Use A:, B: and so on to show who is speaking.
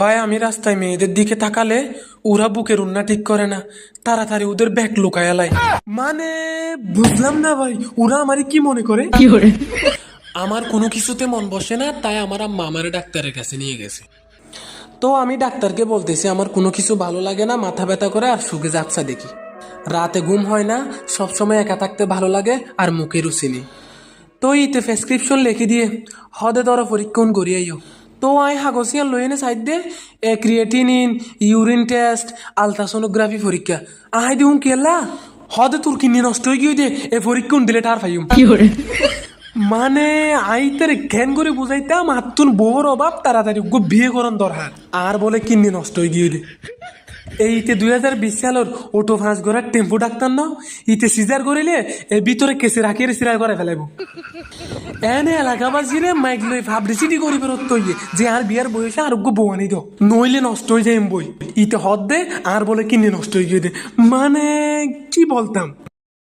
A: ভাই আমি রাস্তায় মেয়েদের দিকে তাকালে ওরা বুকের উন্না ঠিক করে না, তাড়াতাড়ি ওদের ব্যাগ লুকায়া লাই। মানে বুঝলাম না ভাই, ওরা আমারে কি মনে করে। আমার কোনো কিছুতে মন বসে না, তাই আমার আম্মা আমারে ডাক্তারের কাছে নিয়ে গেছে। তো আমি ডাক্তারকে বলতেছি আমার কোনো কিছু ভালো লাগে না, মাথা ব্যথা করে আর শুকে যাচ্ছা দেখি, রাতে ঘুম হয় না, সবসময় একা থাকতে ভালো লাগে আর মুখে রুচি নেই। তো ইতে প্রেসক্রিপশন লিখে দিয়ে হদে ধরো পরীক্ষণ করিয়াইও। তো আই হাগসিয়ান লই এনে সাইড দে ক্রিয়েটিনিন, ইউরিন টেস্ট, আলট্রাসোনোগ্রাফি পরীক্ষা। আহাই দিউন কেলা হদে তোর কিডনি নষ্ট হয়ে গিয়ে দে এ পরীক্ষণ দিলে টার পাইম। মানে আইতের জ্ঞান করে বুঝাইতাম আত্মন বউর অভাব, তাড়াতাড়ি বিয়ে করন দরকার, আর বলে কিডনি নষ্ট হয়ে গিয়ে দে। এইতে 2020 সালের অটো ফাঁস করার টেম্পো ডাক্তার ন, ইতে সিজার করিলে এর ভিতরে কেসে রাখিয়ে সিরাই করে ফেলাইব। এনে এলাকাবাসীরে মাইক লই পাবলিসিটি করি বেরোত যে আর বিয়ার বয়সে আরোগ্য বউ আনি দো, নইলে নষ্ট হয়ে যায় বই। ইতে হদ দে আর বলে কিনে নষ্ট হয়ে গিয়ে দে। মানে কি বলতাম।